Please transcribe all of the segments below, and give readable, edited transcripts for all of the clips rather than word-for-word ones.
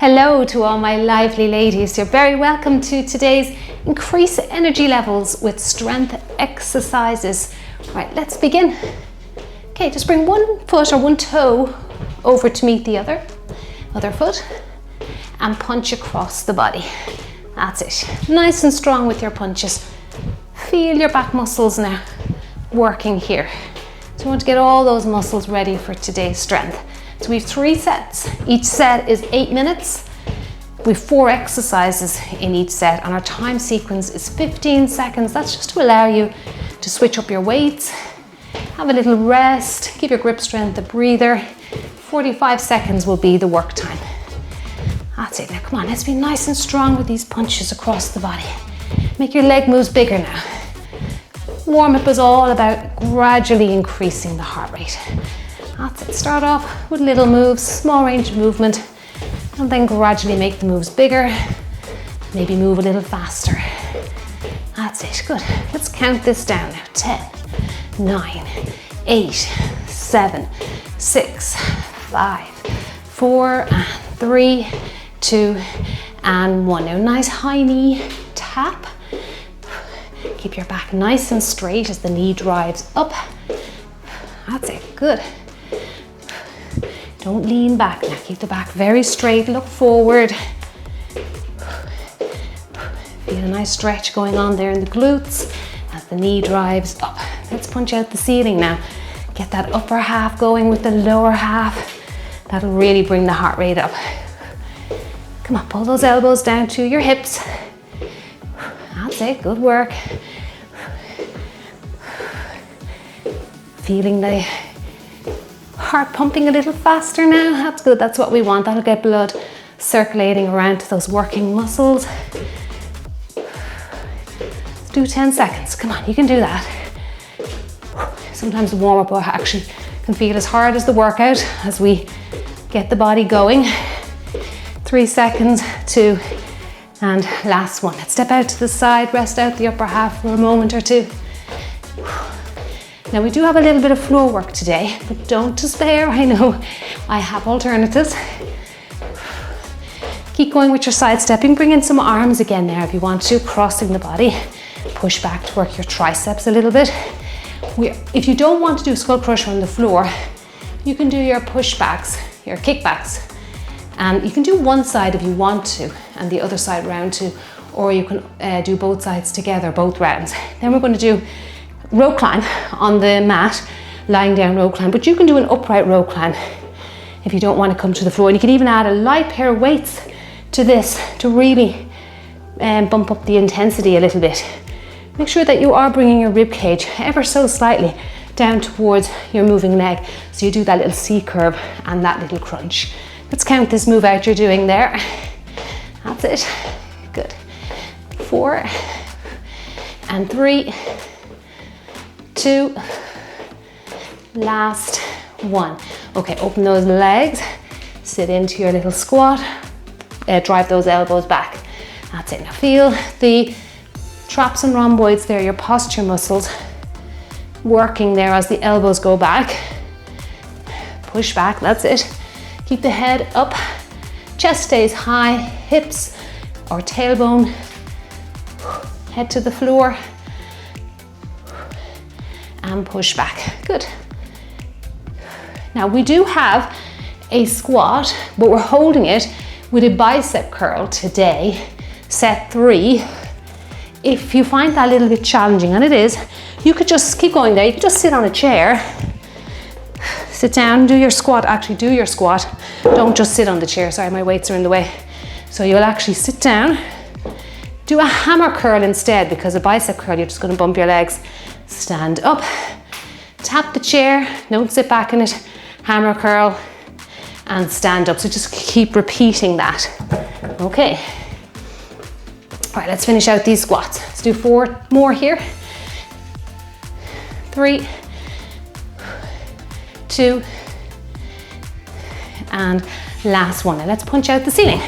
Hello to all my lively ladies. You're very welcome to today's Increase Energy Levels with Strength Exercises. Right, let's begin. Okay, just bring one foot or one toe over to meet the other foot and punch across the body. That's it. Nice and strong with your punches. Feel your back muscles now working here. So you want to get all those muscles ready for today's strength. So we have 3 sets. Each set is 8 minutes. We have 4 exercises in each set and our time sequence is 15 seconds. That's just to allow you to switch up your weights, have a little rest, give your grip strength a breather. 45 seconds will be the work time. That's it. Now come on, let's be nice and strong with these punches across the body. Make your leg moves bigger now. Warm up is all about gradually increasing the heart rate. That's it. Start off with little moves, small range of movement, and then gradually make the moves bigger. Maybe move a little faster. That's it. Good. Let's count this down now. 10, 9, 8, 7, 6, 5, 4, 3, 2, and 1. Now, nice high knee tap. Keep your back nice and straight as the knee drives up. That's it. Good. Don't lean back now, keep the back very straight, look forward. Feel a nice stretch going on there in the glutes as the knee drives up. Let's punch out the ceiling now. Get that upper half going with the lower half. That'll really bring the heart rate up. Come on, pull those elbows down to your hips. That's it, good work. Feeling the heart pumping a little faster now. That's good, that's what we want. That'll get blood circulating around to those working muscles. Let's do 10 seconds. Come on, you can do that. Sometimes the warm-up actually can feel as hard as the workout as we get the body going. 3 seconds, 2, and last one. Let's step out to the side, rest out the upper half for a moment or two. Now we do have a little bit of floor work today, but don't despair. I know I have alternatives. Keep going with your side stepping. Bring in some arms again now if you want to, crossing the body. Push back to work your triceps a little bit. If you don't want to do skull crusher on the floor, you can do your pushbacks, your kickbacks. And you can do one side if you want to, and the other side round too, or you can do both sides together, both rounds. Then we're going to do row climb on the mat, lying down row climb, but you can do an upright row climb if you don't want to come to the floor. And you can even add a light pair of weights to this to really bump up the intensity a little bit. Make sure that you are bringing your rib cage ever so slightly down towards your moving leg, so you do that little C curve and that little crunch. Let's count this move out you're doing there. That's it. Good. 4 and 3, 2, last 1. Okay, open those legs, sit into your little squat, drive those elbows back. That's it. Now feel the traps and rhomboids there, your posture muscles working there as the elbows go back. Push back, that's it. Keep the head up, chest stays high, hips or tailbone, head to the floor, and push back. Good. Now we do have a squat, but we're holding it with a bicep curl today, set 3. If you find that a little bit challenging, and it is, you could just keep going there. You could just sit on a chair, sit down, do your squat. Actually do your squat. Don't just sit on the chair. Sorry, my weights are in the way. So you'll actually sit down, do a hammer curl instead, because a bicep curl, you're just going to bump your legs. Stand up, tap the chair, don't sit back in it, hammer curl, and stand up. So just keep repeating that. Okay. All right, let's finish out these squats. Let's do 4 more here. 3, 2, and last one. Now let's punch out the ceiling.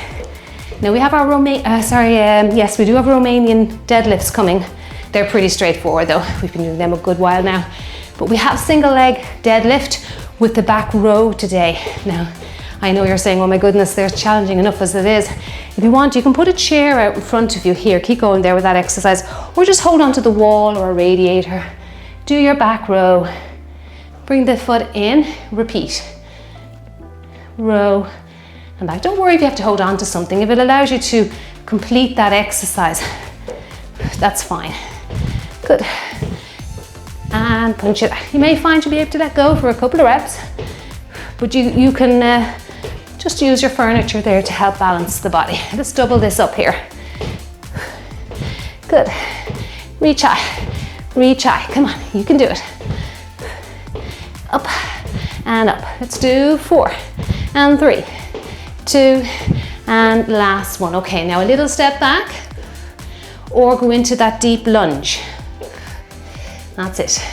Now we have our yes, we do have Romanian deadlifts coming. They're pretty straightforward though. We've been doing them a good while now. But we have single leg deadlift with the back row today. Now, I know you're saying, oh my goodness, they're challenging enough as it is. If you want, you can put a chair out in front of you here. Keep going there with that exercise. Or just hold onto the wall or a radiator. Do your back row. Bring the foot in, repeat. Row and back. Don't worry if you have to hold on to something. If it allows you to complete that exercise, that's fine. Good. And punch it. You may find you'll be able to let go for a couple of reps, but you can just use your furniture there to help balance the body. Let's double this up here. Good. Reach high. Reach high. Come on, you can do it. Up and up. Let's do 4 and 3, 2, and last one. Okay, now a little step back or go into that deep lunge. That's it.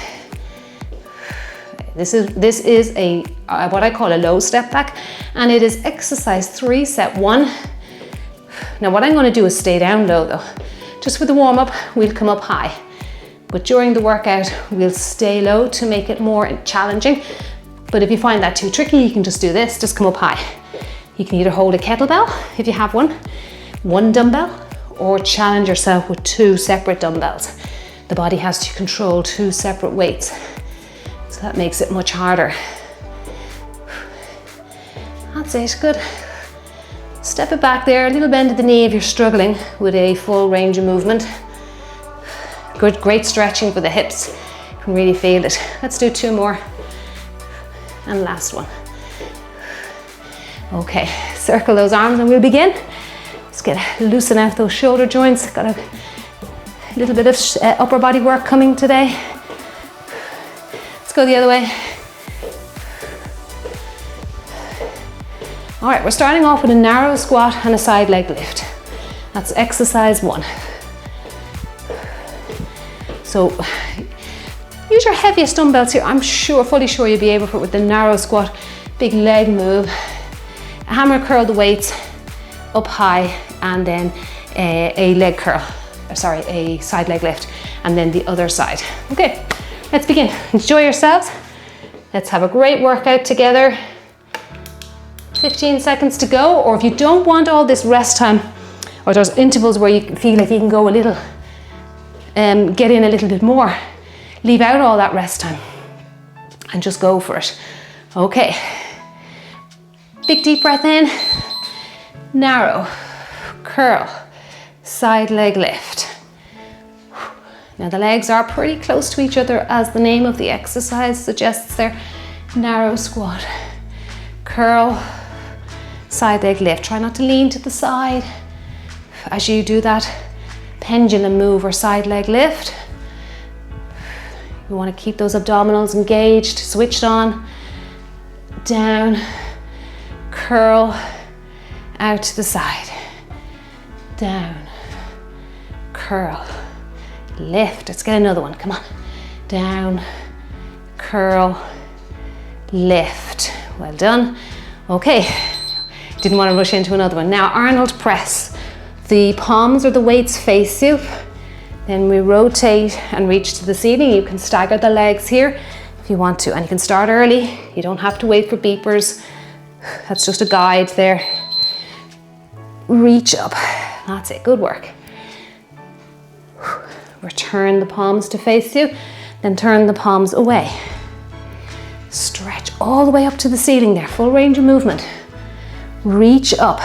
This is a what I call a low step back, and it is exercise 3, set 1. Now what I'm going to do is stay down low though. Just for the warm up, we'll come up high. But during the workout, we'll stay low to make it more challenging. But if you find that too tricky, you can just do this, just come up high. You can either hold a kettlebell, if you have one dumbbell, or challenge yourself with 2 separate dumbbells. The body has to control 2 separate weights. So that makes it much harder. That's it, good. Step it back there, a little bend of the knee if you're struggling with a full range of movement. Good, great stretching for the hips. You can really feel it. Let's do 2 more. And last one. Okay, circle those arms and we'll begin. Let's loosen out those shoulder joints. Got a little bit of upper body work coming today. Let's go the other way. All right, we're starting off with a narrow squat and a side leg lift. That's exercise 1. So use your heaviest dumbbells here. I'm fully sure you'll be able to, with the narrow squat, big leg move, hammer curl the weights up high, and then a leg curl, a side leg lift, and then the other side. Okay, let's begin. Enjoy yourselves. Let's have a great workout together. 15 seconds to go, or if you don't want all this rest time, or there's intervals where you feel like you can go a little, get in a little bit more, leave out all that rest time and just go for it. Okay, big deep breath in, narrow, curl, side leg lift. Now the legs are pretty close to each other as the name of the exercise suggests there. Narrow squat, curl, side leg lift. Try not to lean to the side as you do that pendulum move or side leg lift. You want to keep those abdominals engaged, switched on. Down, curl, out to the side. Down, curl, lift. Let's get another one, come on. Down, curl, lift. Well done. Okay, didn't want to rush into another one. Now Arnold press. The palms or the weights face you. Then we rotate and reach to the ceiling. You can stagger the legs here if you want to, and you can start early. You don't have to wait for beepers. That's just a guide there. Reach up. That's it, good work. Return the palms to face you, then turn the palms away. Stretch all the way up to the ceiling there, full range of movement. Reach up.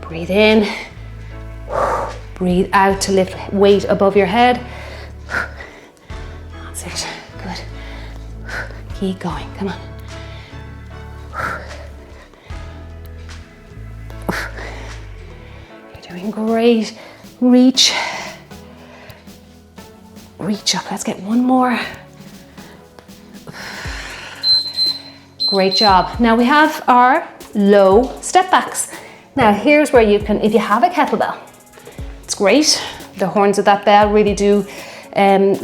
Breathe in. Breathe out to lift weight above your head. That's it, good. Keep going, come on. You're doing great. Reach. Reach up, let's get one more. Great job. Now we have our low step backs. Now here's where you can, if you have a kettlebell, it's great. The horns of that bell really do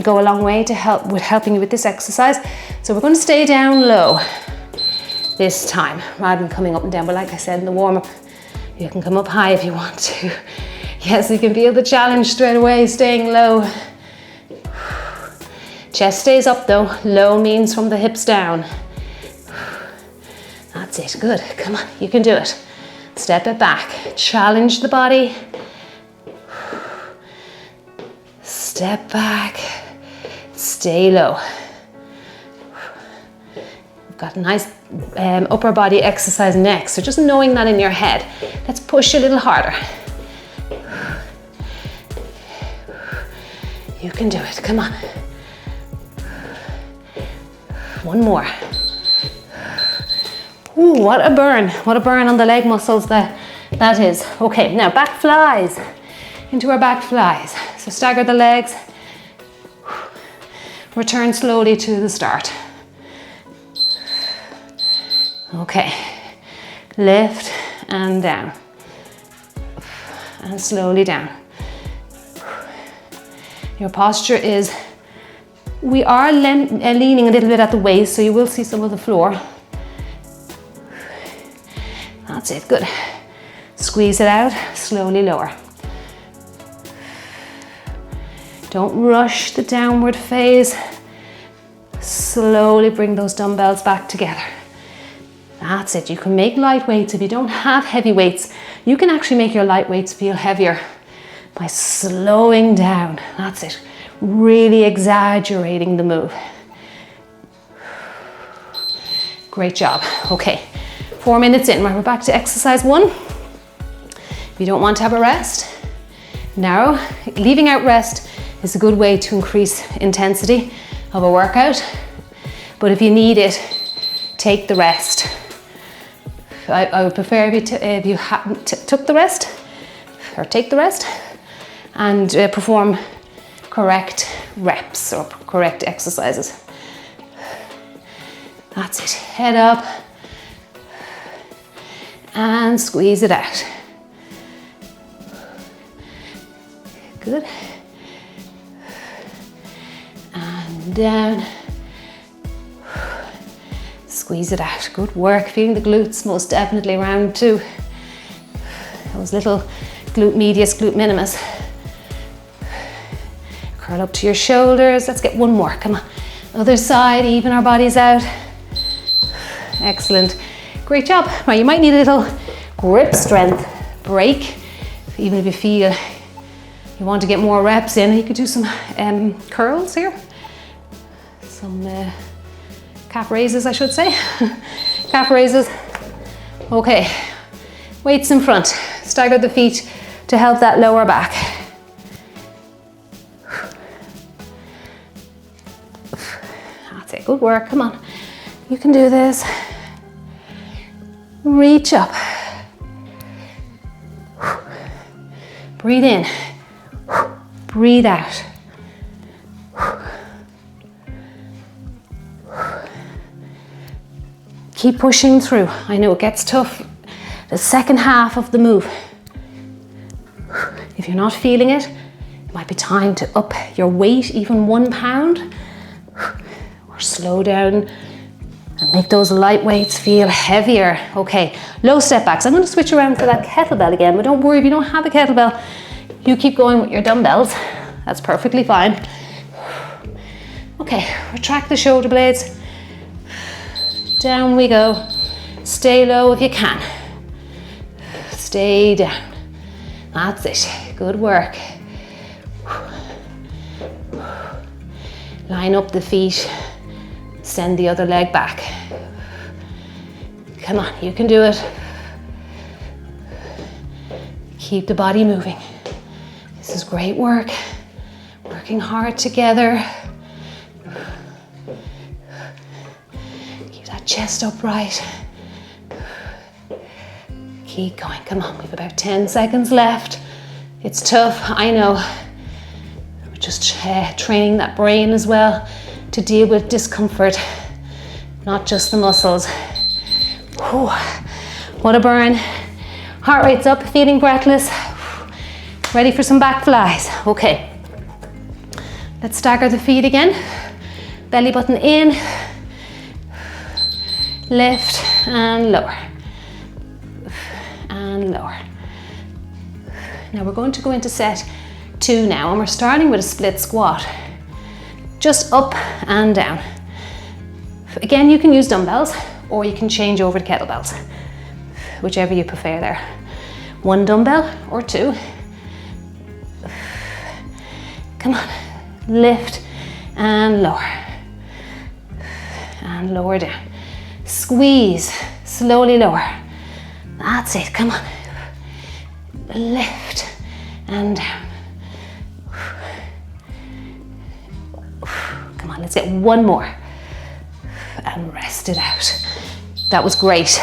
go a long way to help with helping you with this exercise. So we're going to stay down low this time rather than coming up and down. But like I said in the warm-up, you can come up high if you want to. Yes, you can feel the challenge straight away, staying low. Chest stays up though. Low means from the hips down. That's it, good. Come on, you can do it. Step it back, challenge the body. Step back, stay low. We've got a nice upper body exercise next, so just knowing that in your head. Let's push a little harder. You can do it, come on. One more. Ooh, what a burn on the leg muscles that is. Okay, now back flies, into our back flies. So stagger the legs, return slowly to the start. Okay, lift and down, and slowly down. Your posture is, we are leaning a little bit at the waist, so you will see some of the floor. That's it, good. Squeeze it out, slowly lower. Don't rush the downward phase. Slowly bring those dumbbells back together. That's it, you can make light weights. If you don't have heavy weights, you can actually make your light weights feel heavier by slowing down. That's it, really exaggerating the move. Great job. Okay, 4 minutes in, we're back to exercise 1. If you don't want to have a rest, narrow. Leaving out rest is a good way to increase intensity of a workout, but if you need it, take the rest. I would prefer if you took the rest, or take the rest, and perform correct reps or correct exercises. That's it, head up and squeeze it out. Good. And down. Squeeze it out. Good work. Feeling the glutes, most definitely round 2. Those little glute medius, glute minimus. Curl up to your shoulders. Let's get one more. Come on. Other side, even our bodies out. Excellent. Great job. Right, you might need a little grip strength break. Even if you feel you want to get more reps in, you could do some curls here. Some calf raises, I should say. Calf raises. Okay, weights in front. Stagger the feet to help that lower back. That's it, good work, come on. You can do this. Reach up. Breathe in. Breathe out. Keep pushing through. I know it gets tough. The second half of the move. If you're not feeling it, it might be time to up your weight even 1 pound, or slow down and make those light weights feel heavier. Okay, low step backs. I'm going to switch around for that kettlebell again, but don't worry if you don't have a kettlebell. You keep going with your dumbbells. That's perfectly fine. Okay, retract the shoulder blades. Down we go. Stay low if you can. Stay down. That's it. Good work. Line up the feet. Send the other leg back. Come on, you can do it. Keep the body moving. This is great work. Working hard together. Chest upright. Keep going, come on, we have about 10 seconds left. It's tough, I know. We're just training that brain as well to deal with discomfort, not just the muscles. Whew. What a burn. Heart rate's up, feeling breathless. Ready for some back flies. Okay, let's stagger the feet again. Belly button in. Lift and lower, and lower. Now we're going to go into set 2 now, and we're starting with a split squat. Just up and down. Again, you can use dumbbells, or you can change over to kettlebells, whichever you prefer there. 1 dumbbell or 2. Come on, lift and lower. And lower down. Squeeze, slowly lower. That's it, come on. Lift and down. Come on, let's get 1 more. And rest it out. That was great.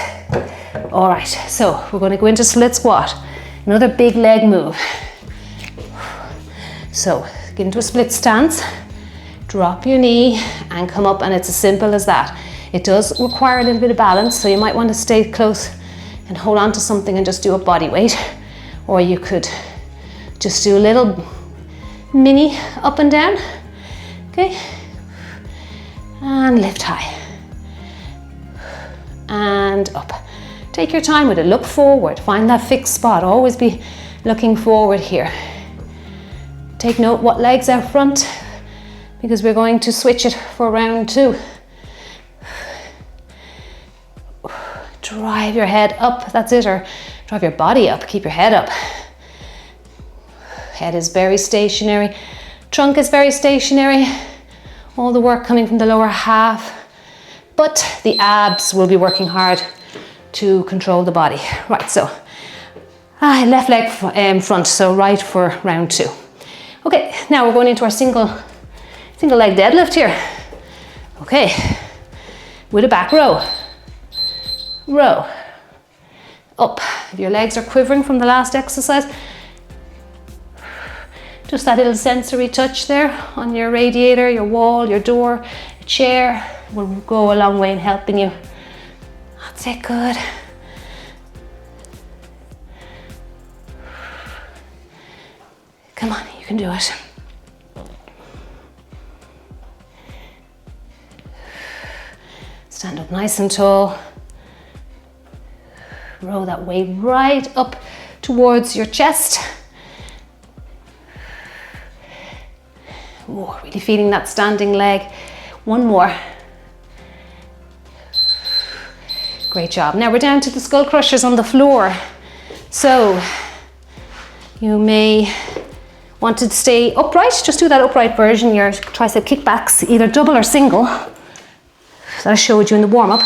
All right, so we're going to go into split squat. Another big leg move. So get into a split stance, drop your knee and come up, and it's as simple as that. It does require a little bit of balance, so you might want to stay close and hold on to something and just do a body weight, or you could just do a little mini up and down. Okay, and lift high and up. Take your time with it. Look forward, find that fixed spot. Always be looking forward here. Take note what leg's out front, because we're going to switch it for round 2. Drive your head up, that's it, or drive your body up, keep your head up. Head is very stationary, trunk is very stationary, all the work coming from the lower half, but the abs will be working hard to control the body. Right, so left leg front, so right for round 2. Okay, now we're going into our single leg deadlift here. Okay, with a back row. Row. Up. If your legs are quivering from the last exercise, just that little sensory touch there on your radiator, your wall, your door, your chair will go a long way in helping you. That's it, good. Come on, you can do it. Stand up nice and tall. Roll that weight right up towards your chest. Oh, really feeling that standing leg. 1 more. Great job. Now we're down to the skull crushers on the floor. So you may want to stay upright. Just do that upright version, your tricep kickbacks, either double or single, that I showed you in the warm-up.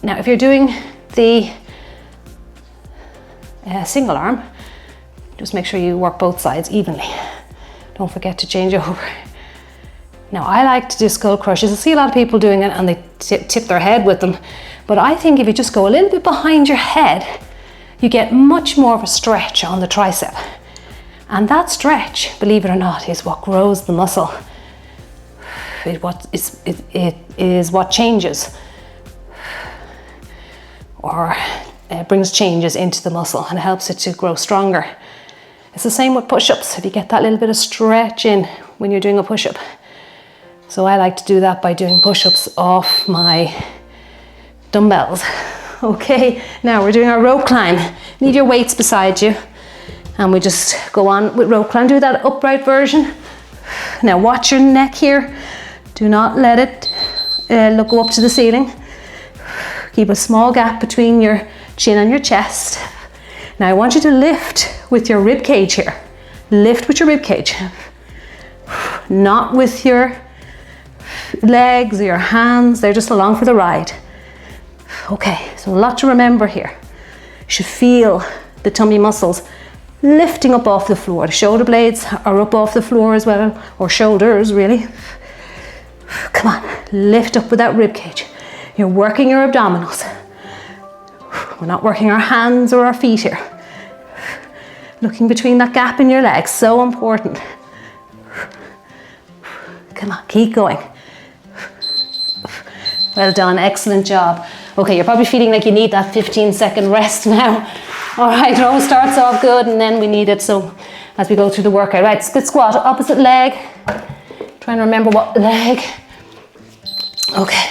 Now, if you're doing the single arm, just make sure you work both sides evenly. Don't forget to change over. Now, I like to do skull crushes. I see a lot of people doing it and they tip their head with them. But I think if you just go a little bit behind your head, you get much more of a stretch on the tricep. And that stretch, believe it or not, is what grows the muscle. It is what changes or brings changes into the muscle and helps it to grow stronger. It's the same with push-ups. If you get that little bit of stretch in when you're doing a push-up. So I like to do that by doing push-ups off my dumbbells. Okay, now we're doing our rope climb. Leave your weights beside you and we just go on with rope climb. Do that upright version. Now watch your neck here. Do not let it go up to the ceiling. Keep a small gap between your chin and your chest. Now I want you to lift with your rib cage here. Lift with your rib cage. Not with your legs or your hands. They're just along for the ride. Okay, so a lot to remember here. You should feel the tummy muscles lifting up off the floor. The shoulder blades are up off the floor as well, or shoulders really. Come on, lift up with that rib cage. You're working your abdominals. We're not working our hands or our feet here. Looking between that gap in your legs, so important. Come on, keep going. Well done, excellent job. Okay, you're probably feeling like you need that 15-second rest now. All right, it always starts off good and then we need it, so as we go through the workout. Right, split squat, opposite leg. Trying to remember what leg. Okay,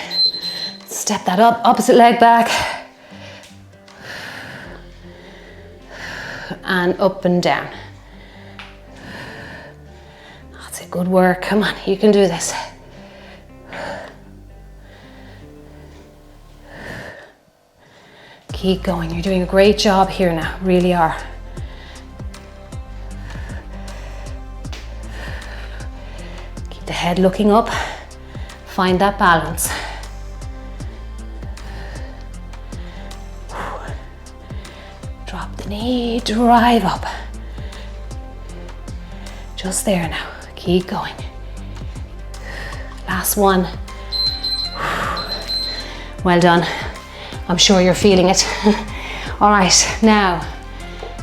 step that up, opposite leg back. And up and down. That's it, good work. Come on, you can do this. Keep going. You're doing a great job here now. Really are. Keep the head looking up. Find that balance. Drop the knee, drive up. Just there now. Keep going. Last one. Well done. I'm sure you're feeling it. All right, now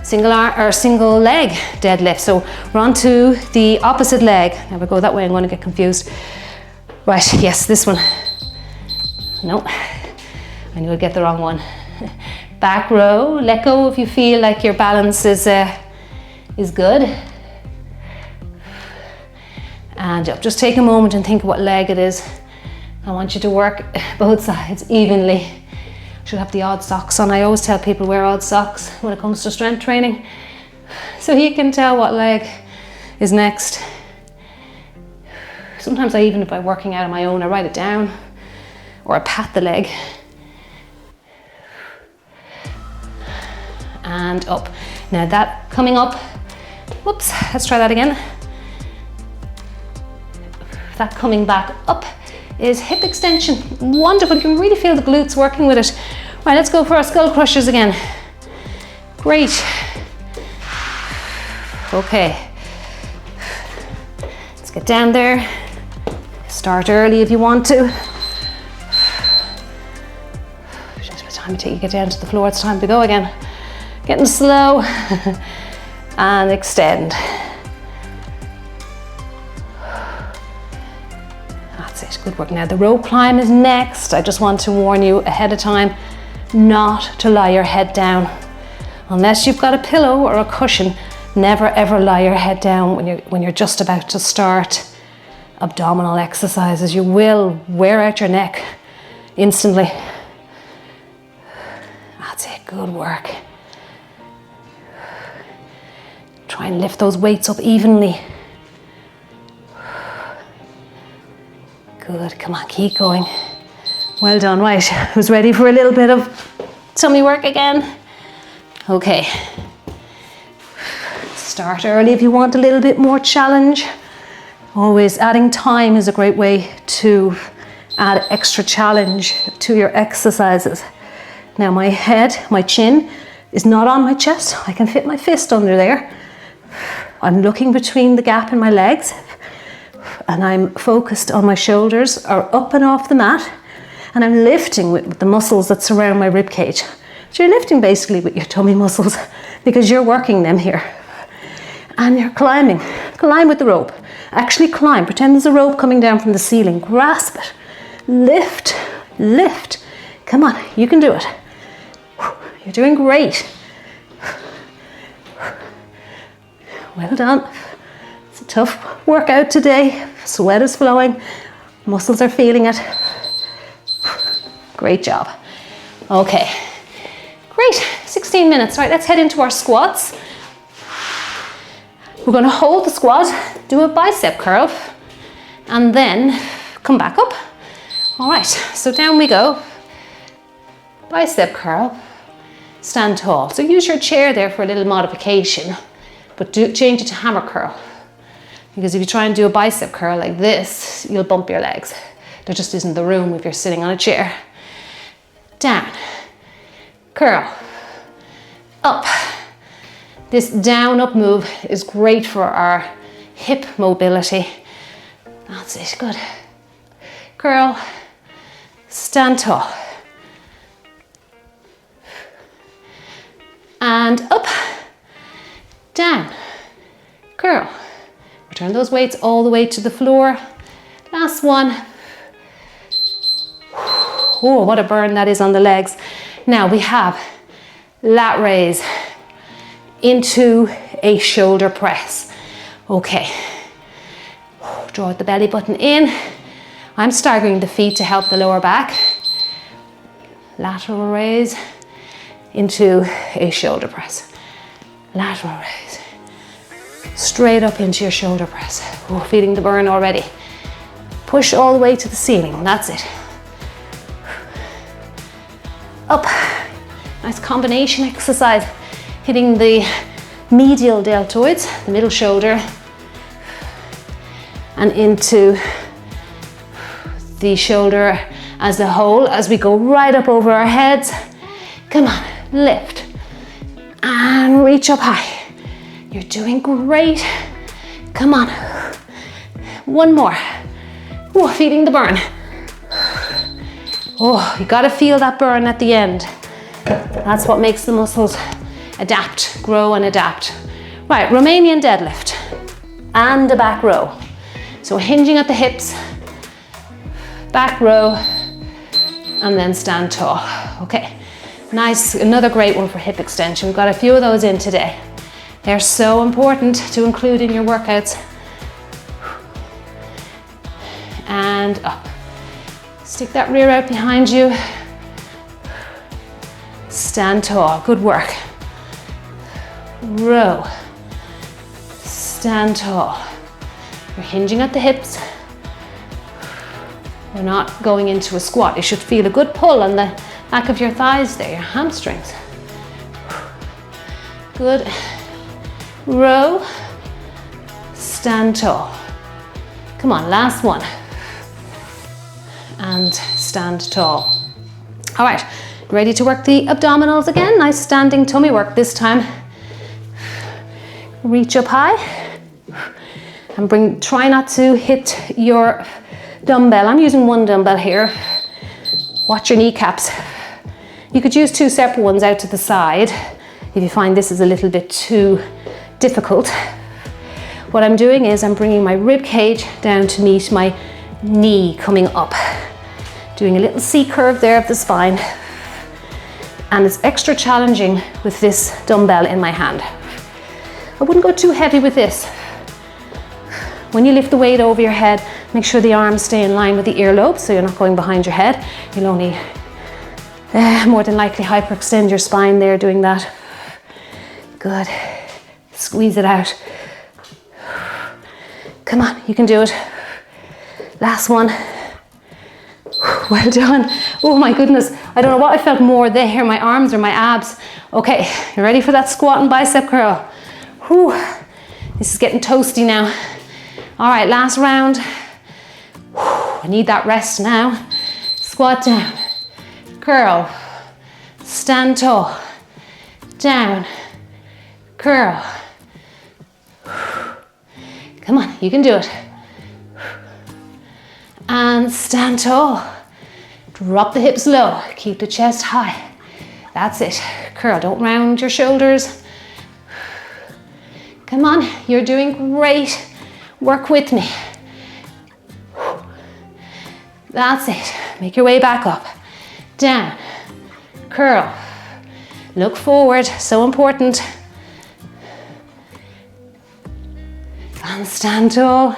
single arm or single leg deadlift. So we're on to the opposite leg. Now we go that way, I'm going to get confused. Right, yes, this one. No, I knew I'd get the wrong one. Back row, let go if you feel like your balance is good. And up. Just take a moment and think of what leg it is. I want you to work both sides evenly. Should have the odd socks on. I always tell people wear odd socks when it comes to strength training, so you can tell what leg is next. Sometimes if I'm working out on my own, I write it down or I pat the leg. And up. Now that coming up, whoops, let's try that again. That coming back up is hip extension. Wonderful, you can really feel the glutes working with it. Right, let's go for our skull crushers again. Great. Okay. Let's get down there. Start early if you want to. Just by the time you get down to the floor, it's time to go again. Getting slow. And extend. Good work. Now the rope climb is next. I just want to warn you ahead of time not to lie your head down. Unless you've got a pillow or a cushion, never ever lie your head down when you're just about to start abdominal exercises. You will wear out your neck instantly. That's it, good work. Try and lift those weights up evenly. Good, come on, keep going. Well done, right. Who's ready for a little bit of tummy work again? Okay. Start early if you want a little bit more challenge. Always adding time is a great way to add extra challenge to your exercises. Now my head, my chin is not on my chest. I can fit my fist under there. I'm looking between the gap in my legs. And I'm focused on my shoulders are up and off the mat, and I'm lifting with the muscles that surround my rib cage. So you're lifting basically with your tummy muscles because you're working them here. And you're climbing. Climb with the rope. Actually climb. Pretend there's a rope coming down from the ceiling. Grasp it. Lift. Lift. Come on, you can do it. You're doing great. Well done. It's a tough workout today. Sweat is flowing. Muscles are feeling it. Great job. Okay. Great. 16 minutes. Right, let's head into our squats. We're going to hold the squat, do a bicep curl, and then come back up. All right, so down we go. Bicep curl, stand tall. So use your chair there for a little modification, but change it to hammer curl. Because if you try and do a bicep curl like this, you'll bump your legs. There just isn't the room if you're sitting on a chair. Down, curl, up. This down up move is great for our hip mobility. That's it, good. Curl, stand tall. And up, down, curl. Return those weights all the way to the floor. Last one. Oh, what a burn that is on the legs. Now we have lat raise into a shoulder press. Okay. Draw the belly button in. I'm staggering the feet to help the lower back. Lateral raise into a shoulder press. Lateral raise. Straight up into your shoulder press. Oh, feeling the burn already. Push all the way to the ceiling. That's it. Up. Nice combination exercise, hitting the medial deltoids, the middle shoulder, and into the shoulder as a whole as we go right up over our heads. Come on, lift and reach up high. You're doing great. Come on, one more. Oh, feeling the burn. Oh, you gotta feel that burn at the end. That's what makes the muscles adapt, grow and adapt. Right, Romanian deadlift and a back row. So hinging at the hips, back row, and then stand tall. Okay, nice, another great one for hip extension. We've got a few of those in today. They're so important to include in your workouts. And up. Stick that rear out behind you. Stand tall, good work. Row. Stand tall. You're hinging at the hips. We're not going into a squat. You should feel a good pull on the back of your thighs there, your hamstrings. Good. Row. Stand tall. Come on, last one. And stand tall. All right, ready to work the abdominals again? Nice standing tummy work this time. Reach up high and try not to hit your dumbbell. I'm using one dumbbell here. Watch your kneecaps. You could use two separate ones out to the side if you find this is a little bit too difficult. What I'm doing is I'm bringing my rib cage down to meet my knee coming up. Doing a little C curve there of the spine. And it's extra challenging with this dumbbell in my hand. I wouldn't go too heavy with this. When you lift the weight over your head, make sure the arms stay in line with the earlobe so you're not going behind your head. You'll only more than likely hyperextend your spine there doing that. Good. Squeeze it out. Come on, you can do it. Last one. Well done. Oh my goodness. I don't know what I felt more there, my arms or my abs. Okay, you ready for that squat and bicep curl? Whew. This is getting toasty now. All right, last round. I need that rest now. Squat down, curl, stand tall, down, curl. Come on, you can do it. And stand tall. Drop the hips low, keep the chest high. That's it. Curl, don't round your shoulders. Come on, you're doing great. Work with me. That's it. Make your way back up. Down, curl, look forward, so important. And stand tall.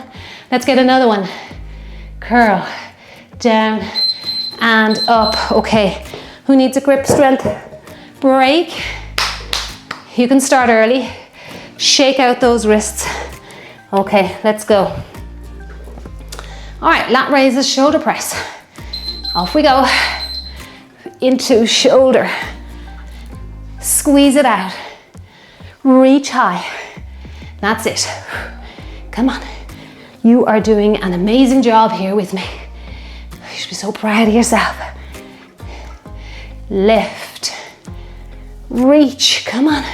Let's get another one. Curl, down and up. Okay, who needs a grip strength break? You can start early. Shake out those wrists. Okay, let's go. All right, lat raises, shoulder press. Off we go. Into shoulder. Squeeze it out. Reach high. That's it. Come on. You are doing an amazing job here with me. You should be so proud of yourself. Lift. Reach. Come on.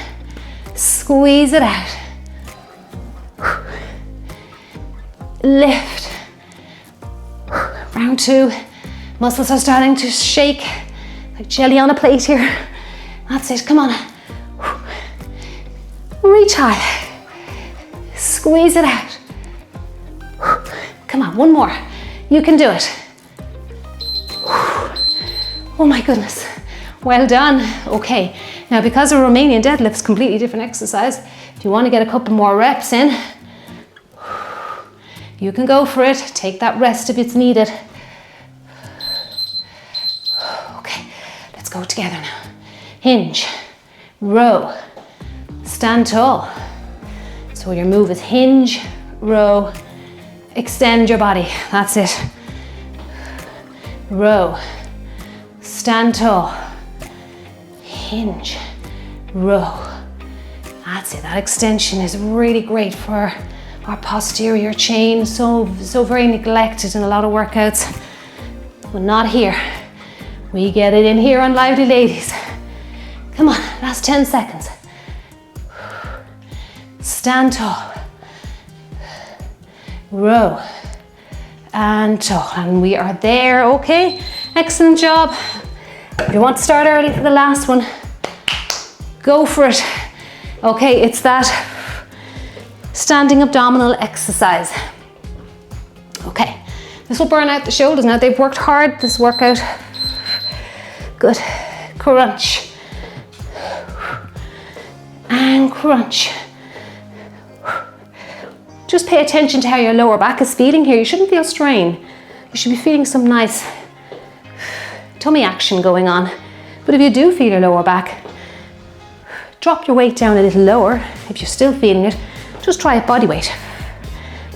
Squeeze it out. Lift. Round two. Muscles are starting to shake like jelly on a plate here. That's it. Come on. Reach high. Squeeze it out. Come on, one more. You can do it. Oh my goodness. Well done. Okay, now because a Romanian deadlift's completely different exercise, if you want to get a couple more reps in, you can go for it. Take that rest if it's needed. Okay, let's go together now. Hinge, row, stand tall. So your move is hinge, row, extend your body. That's it. Row, stand tall, hinge, row. That's it, that extension is really great for our posterior chain, so very neglected in a lot of workouts, but not here. We get it in here on Lively Ladies. Come on, last 10 seconds. Stand tall, row, and tall, and we are there. Okay, excellent job. If you want to start early for the last one, go for it. Okay, it's that standing abdominal exercise. Okay, this will burn out the shoulders. Now they've worked hard this workout. Good, crunch, and crunch. Just pay attention to how your lower back is feeling here. You shouldn't feel strain. You should be feeling some nice tummy action going on. But if you do feel your lower back, drop your weight down a little lower. If you're still feeling it, just try it body weight.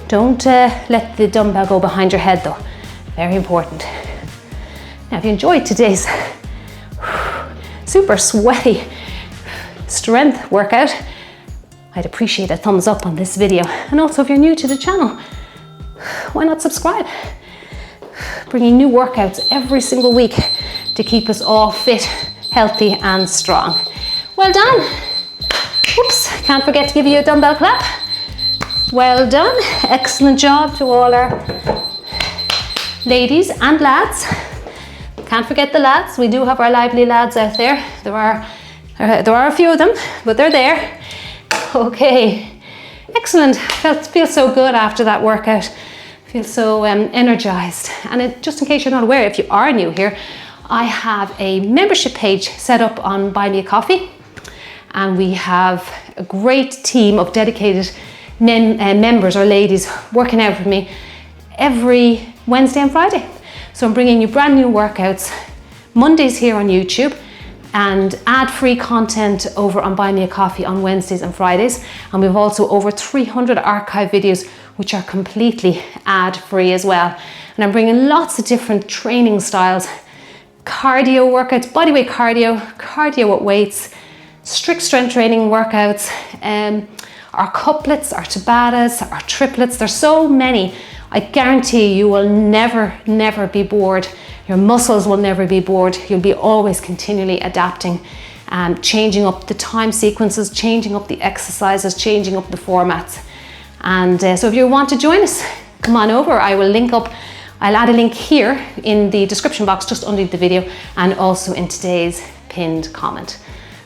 Don't let the dumbbell go behind your head though. Very important. Now if you enjoyed today's super sweaty strength workout, I'd appreciate a thumbs up on this video. And also if you're new to the channel, why not subscribe? Bringing new workouts every single week to keep us all fit, healthy and strong. Well done. Oops, can't forget to give you a dumbbell clap. Well done. Excellent job to all our ladies and lads. Can't forget the lads. We do have our lively lads out there. There are a few of them, but they're there. Okay, excellent. Feels so good after that workout. Feel so energized. And just in case you're not aware, if you are new here, I have a membership page set up on Buy Me a Coffee, and we have a great team of dedicated members or ladies working out with me every Wednesday and Friday. So I'm bringing you brand new workouts Mondays here on YouTube, and ad-free content over on Buy Me a Coffee on Wednesdays and Fridays. And we've also over 300 archive videos which are completely ad-free as well. And I'm bringing lots of different training styles, cardio workouts, bodyweight cardio with weights, strict strength training workouts, our couplets, our tabatas, our triplets. There's so many. I guarantee you will never be bored. Your muscles will never be bored. You'll be always continually adapting and changing up the time sequences, changing up the exercises, changing up the formats. And so if you want to join us, come on over. I will link up. I'll add a link here in the description box just under the video and also in today's pinned comment.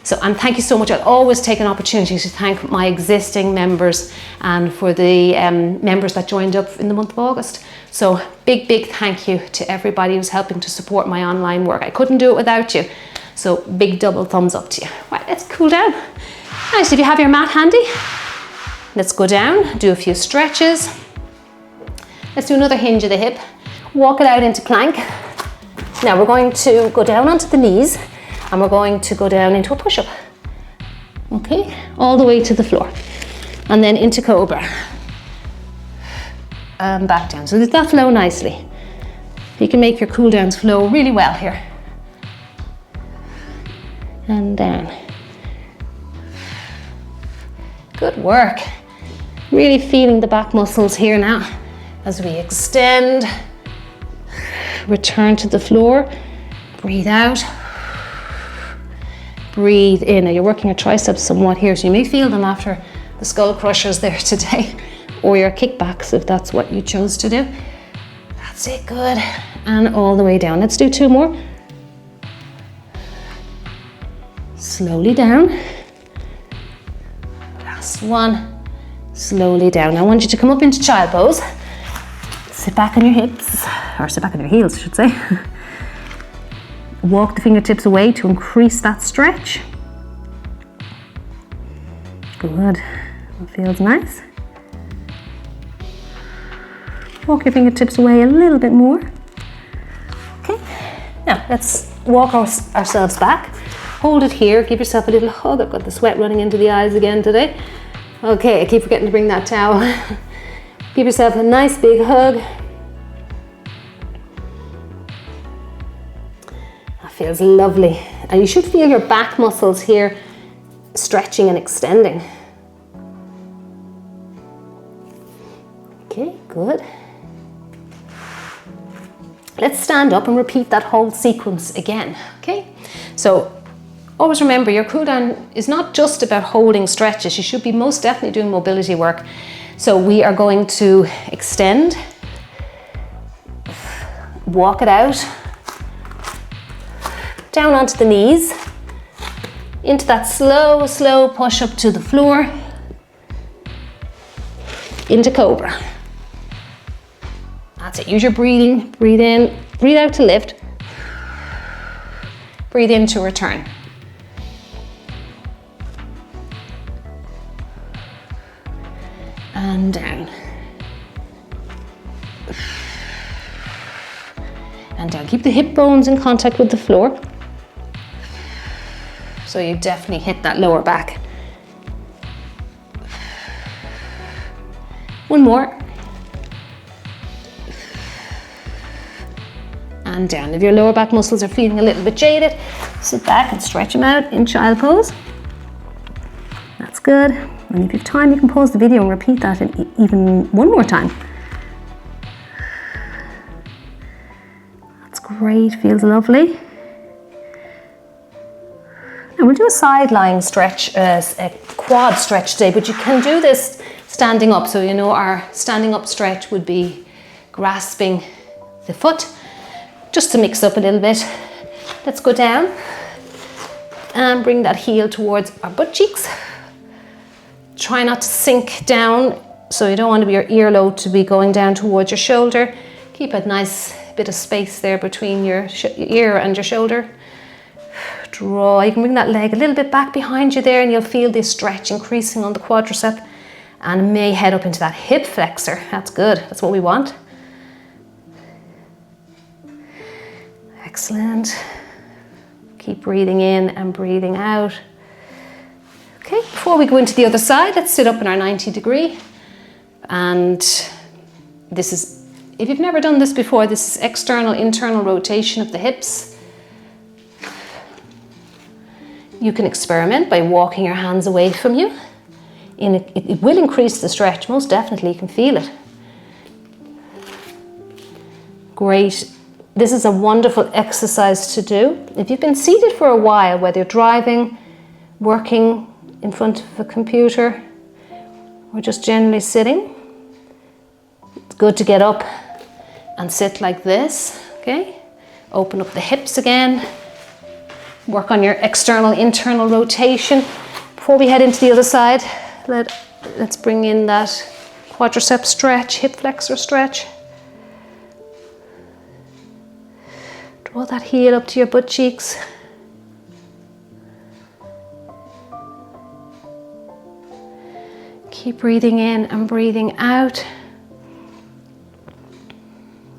So, and thank you so much. I'll always take an opportunity to thank my existing members and for the members that joined up in the month of August. So big thank you to everybody who's helping to support my online work. I couldn't do it without you. So big double thumbs up to you. Right, let's cool down. Nice, if you have your mat handy, let's go down, do a few stretches. Let's do another hinge of the hip. Walk it out into plank. Now we're going to go down onto the knees and we're going to go down into a push-up. Okay, all the way to the floor. And then into cobra. And back down. So does that flow nicely? You can make your cool downs flow really well here. And down. Good work. Really feeling the back muscles here now as we extend. Return to the floor. Breathe out. Breathe in. Now you're working your triceps somewhat here, so you may feel them after the skull crushers there today, or your kickbacks if that's what you chose to do. That's it, good. And all the way down. Let's do two more. Slowly down. Last one. Slowly down. I want you to come up into child pose. Sit back on your hips, or sit back on your heels, I should say. Walk the fingertips away to increase that stretch. Good. That feels nice. Walk your fingertips away a little bit more. Okay. Now let's walk ourselves back. Hold it here. Give yourself a little hug. I've got the sweat running into the eyes again today. Okay, I keep forgetting to bring that towel. Give yourself a nice big hug. That feels lovely. And you should feel your back muscles here stretching and extending. Okay, good. Let's stand up and repeat that whole sequence again, okay? So always remember, your cool down is not just about holding stretches. You should be most definitely doing mobility work. So we are going to extend, walk it out, down onto the knees, into that slow push up to the floor, into cobra. That's it. Use your breathing. Breathe in, breathe out to lift, breathe in to return. And down. And down. Keep the hip bones in contact with the floor. So you definitely hit that lower back. One more. And down. If your lower back muscles are feeling a little bit jaded, sit back and stretch them out in child pose. That's good. And if you have time, you can pause the video and repeat that even one more time. That's great, feels lovely. And we'll do a side lying stretch, a quad stretch today, but you can do this standing up. So you know our standing up stretch would be grasping the foot, just to mix up a little bit. Let's go down and bring that heel towards our butt cheeks. Try not to sink down, so you don't want your earlobe to be going down towards your shoulder. Keep a nice bit of space there between your ear and your shoulder. Draw, you can bring that leg a little bit back behind you there and you'll feel this stretch increasing on the quadricep and may head up into that hip flexor. That's good, that's what we want. Excellent. Keep breathing in and breathing out. Okay, before we go into the other side, let's sit up in our 90 degree. And this is, if you've never done this before, this is external, internal rotation of the hips. You can experiment by walking your hands away from you. It will increase the stretch, most definitely, you can feel it. Great. This is a wonderful exercise to do. If you've been seated for a while, whether you're driving, working in front of a computer, or just generally sitting, it's good to get up and sit like this, okay? Open up the hips again. Work on your external, internal rotation. Before we head into the other side, let's bring in that quadricep stretch, hip flexor stretch. Draw that heel up to your butt cheeks. Keep breathing in and breathing out.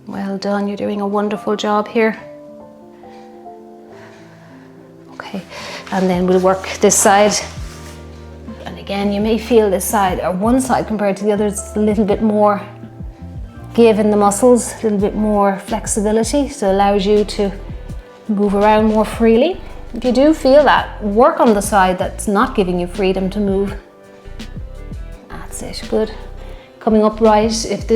Well done, you're doing a wonderful job here. Okay, and then we'll work this side. And again, you may feel this side, or one side compared to the other, is a little bit more give in the muscles, a little bit more flexibility, so it allows you to move around more freely. If you do feel that, work on the side that's not giving you freedom to move. That's it, good. Coming up right, if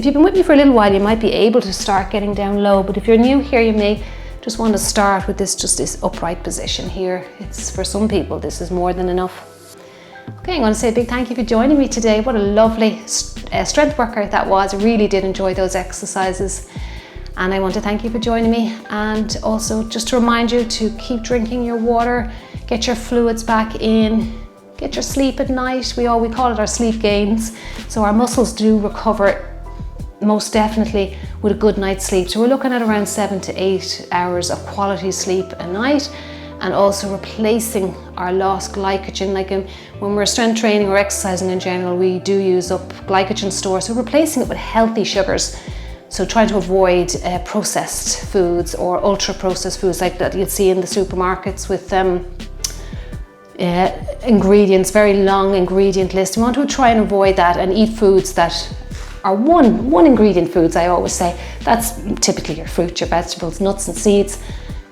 you've been with me for a little while, you might be able to start getting down low, but if you're new here, you may just want to start with this upright position here. It's, for some people, this is more than enough. Okay, I'm going to say a big thank you for joining me today. What a lovely strength workout that was. I really did enjoy those exercises. And I want to thank you for joining me. And also just to remind you to keep drinking your water, get your fluids back in, get your sleep at night. We call it our sleep gains. So our muscles do recover most definitely with a good night's sleep. So we're looking at around 7 to 8 hours of quality sleep a night. And also replacing our lost glycogen. Like when we're strength training or exercising in general, we do use up glycogen stores. So replacing it with healthy sugars. So trying to avoid processed foods or ultra processed foods like that you'd see in the supermarkets with ingredients, very long ingredient list. We want to try and avoid that and eat foods that are one ingredient foods, I always say. That's typically your fruit, your vegetables, nuts and seeds,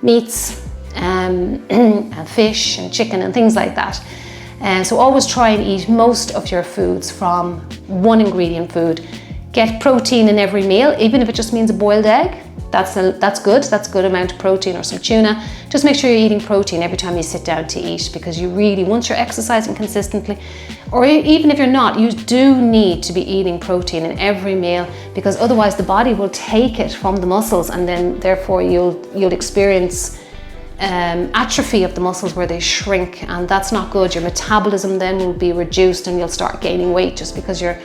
meats, and fish and chicken and things like that. So always try and eat most of your foods from one ingredient food. Get protein in every meal, even if it just means a boiled egg. That's good. That's a good amount of protein, or some tuna. Just make sure you're eating protein every time you sit down to eat, because you really, once you're exercising consistently, or even if you're not, you do need to be eating protein in every meal, because otherwise the body will take it from the muscles, and then therefore you'll experience atrophy of the muscles where they shrink, and that's not good. Your metabolism then will be reduced and you'll start gaining weight just because you're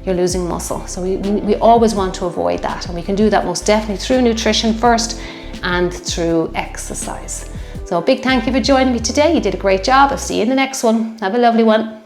losing muscle. So we always want to avoid that, and we can do that most definitely through nutrition first and through exercise. So a big thank you for joining me today. You did a great job. I'll see you in the next one. Have a lovely one.